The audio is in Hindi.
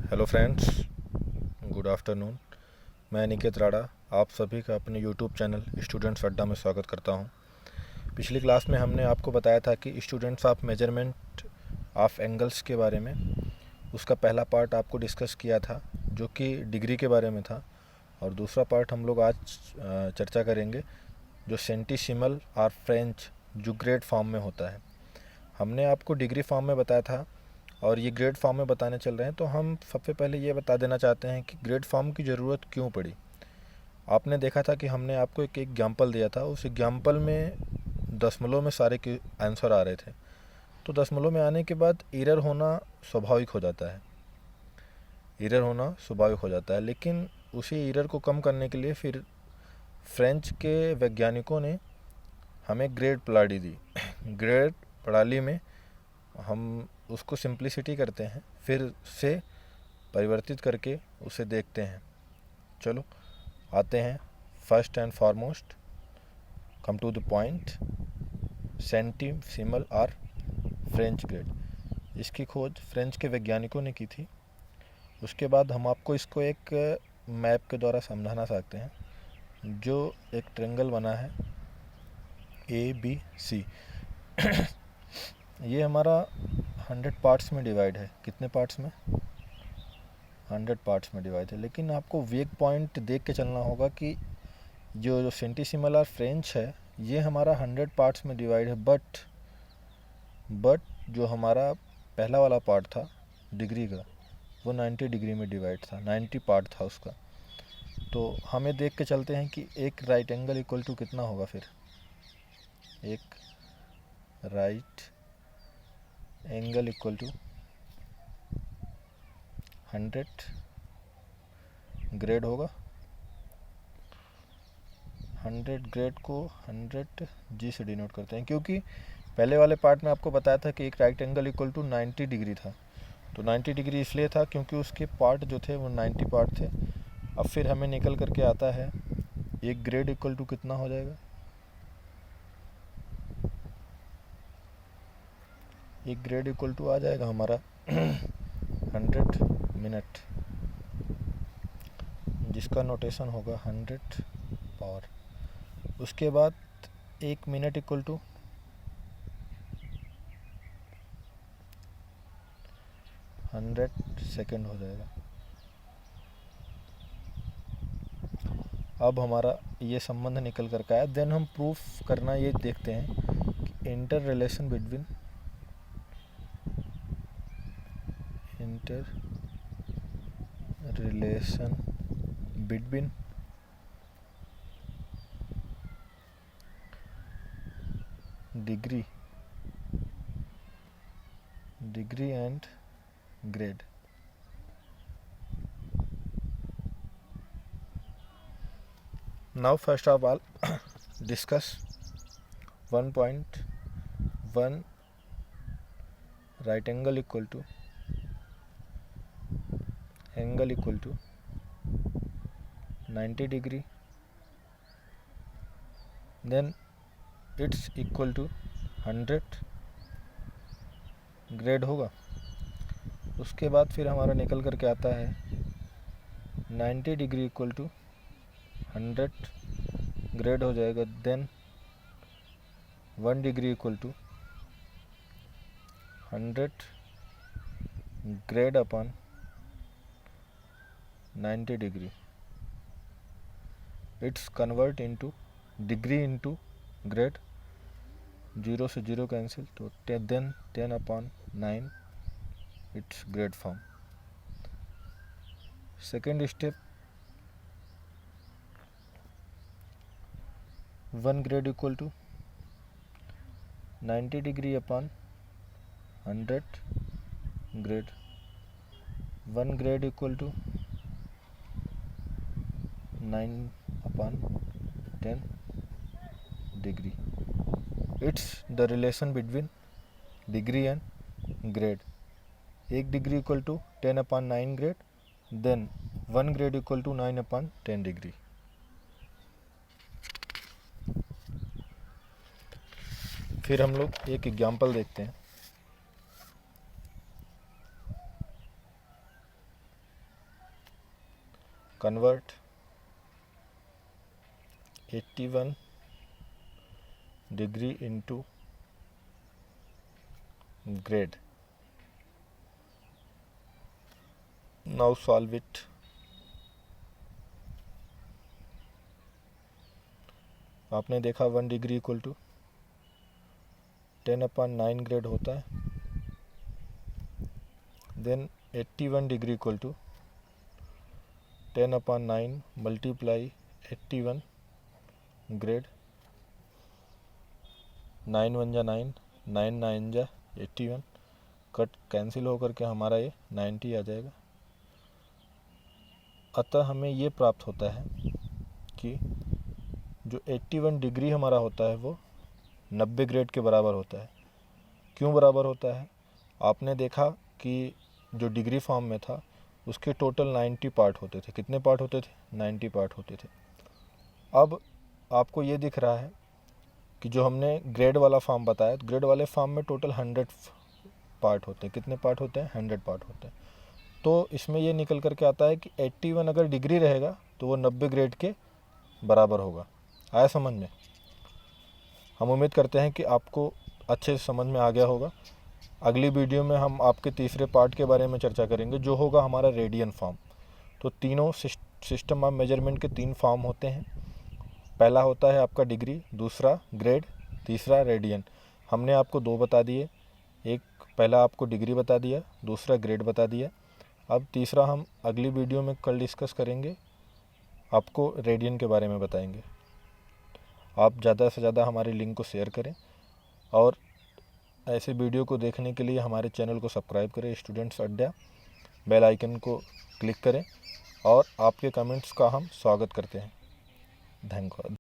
Hello friends, good afternoon. मैं निकेत राणा आप सभी का अपने यूट्यूब चैनल स्टूडेंट्स अड्डा में स्वागत करता हूं। पिछली क्लास में हमने आपको बताया था कि students of measurement of angles के बारे में उसका पहला पार्ट आपको डिस्कस किया था जो कि डिग्री के बारे में था, और दूसरा पार्ट हम लोग आज चर्चा करेंगे जो सेंटीसिमल और फ्रेंच जो ग्रेड फॉर्म में होता है। हमने आपको डिग्री फॉर्म में बताया था और ये ग्रेड फॉर्म में बताने चल रहे हैं। तो हम सबसे पहले ये बता देना चाहते हैं कि ग्रेड फॉर्म की ज़रूरत क्यों पड़ी। आपने देखा था कि हमने आपको एक एग्जाम्पल दिया था, उस एग्जाम्पल में दशमलव में सारे के आंसर आ रहे थे। तो दशमलव में आने के बाद एरर होना स्वाभाविक हो जाता है, लेकिन उसी एरर को कम करने के लिए फिर फ्रेंच के वैज्ञानिकों ने हमें ग्रेड प्रणाली दी। ग्रेड प्रणाली में हम उसको सिंप्लिसिटी करते हैं, फिर से परिवर्तित करके उसे देखते हैं। चलो आते हैं first and foremost, come to the point, centesimal और फ्रेंच ग्रेड। इसकी खोज फ्रेंच के वैज्ञानिकों ने की थी। उसके बाद हम आपको इसको एक मैप के द्वारा समझाना चाहते हैं। जो एक ट्रायंगल बना है ABC, ये हमारा 100 पार्ट्स में डिवाइड है। कितने पार्ट्स में? 100 पार्ट्स में डिवाइड है। लेकिन आपको वेग पॉइंट देख के चलना होगा कि जो सेंटीसिमल और फ्रेंच है ये हमारा 100 पार्ट्स में डिवाइड है, बट जो हमारा पहला वाला पार्ट था डिग्री का वो 90 डिग्री में डिवाइड था, 90 पार्ट था उसका। तो हमें देख के चलते हैं कि एक राइट एंगल इक्वल टू कितना होगा। फिर एक right angle equal to 100 grade होगा। 100 ग्रेड को 100 जी से डिनोट करते हैं, क्योंकि पहले वाले पार्ट में आपको बताया था कि एक right angle equal to 90 degree था। तो 90 डिग्री इसलिए था क्योंकि उसके पार्ट जो थे वो 90 पार्ट थे। अब फिर हमें निकल करके आता है एक ग्रेड इक्वल टू कितना हो जाएगा। एक ग्रेड इक्वल टू आ जाएगा हमारा 100 मिनट, जिसका नोटेशन होगा 100 पावर। उसके बाद एक मिनट इक्वल टू 100 सेकेंड हो जाएगा। अब हमारा ये संबंध निकल कर आया। देन हम प्रूफ करना ये देखते हैं कि inter relation between degree and grade. Now first of all discuss 1.1 right angle equal to 90 degree, then it's equal to 100 grade होगा। उसके बाद फिर हमारा निकल करके आता है 90 डिग्री इक्वल टू 100 ग्रेड हो जाएगा। Then 1 degree equal to 100 grade upon 90 degree. It's convert into degree into grade, 0 से 0 कैंसिल, तो then 10 upon 9 it's grade form. Second step, 1 grade equal to 90 degree upon 100 grade. 1 grade equal to 9 upon 10 degree. It's the relation between degree and grade. 1 degree equal to 10 upon 9 grade, then 1 grade equal to 9 upon 10 degree. फिर हम लोग एक एग्जाम्पल देखते हैं। Convert 81 degree into grade. Now solve it. आपने देखा 1 डिग्री इक्वल टू 10/9 ग्रेड होता है। Then 81 degree equal to 10/9 multiply 81 grade. 9 1 जा 9, 9 9 जा 81, कट कैंसिल होकर के हमारा ये 90 आ जाएगा। अतः हमें ये प्राप्त होता है कि जो 81 डिग्री हमारा होता है वो 90 ग्रेड के बराबर होता है। क्यों बराबर होता है? आपने देखा कि जो डिग्री फॉर्म में था उसके टोटल 90 पार्ट होते थे। कितने पार्ट होते थे? 90 पार्ट होते थे। अब आपको ये दिख रहा है कि जो हमने ग्रेड वाला फॉर्म बताया, ग्रेड वाले फॉर्म में टोटल 100 पार्ट होते हैं। कितने पार्ट होते हैं? 100 पार्ट होते हैं। तो इसमें ये निकल करके आता है कि 81 अगर डिग्री रहेगा तो वो 90 ग्रेड के बराबर होगा। आया समझ में? हम उम्मीद करते हैं कि आपको अच्छे से समझ में आ गया होगा। अगली वीडियो में हम आपके तीसरे पार्ट के बारे में चर्चा करेंगे, जो होगा हमारा रेडियन फॉर्म। तो तीनों सिस्टम ऑफ मेजरमेंट के 3 फॉर्म होते हैं। पहला होता है आपका डिग्री, दूसरा ग्रेड, तीसरा रेडियन। हमने आपको 2 बता दिए। एक पहला आपको डिग्री बता दिया, दूसरा ग्रेड बता दिया। अब तीसरा हम अगली वीडियो में कल डिस्कस करेंगे, आपको रेडियन के बारे में बताएंगे। आप ज़्यादा से ज़्यादा हमारे लिंक को शेयर करें और ऐसे वीडियो को देखने के लिए हमारे चैनल को सब्सक्राइब करें, स्टूडेंट्स अड्डा। बेल आइकन को क्लिक करें और आपके कमेंट्स का हम स्वागत करते हैं। धन्यवाद।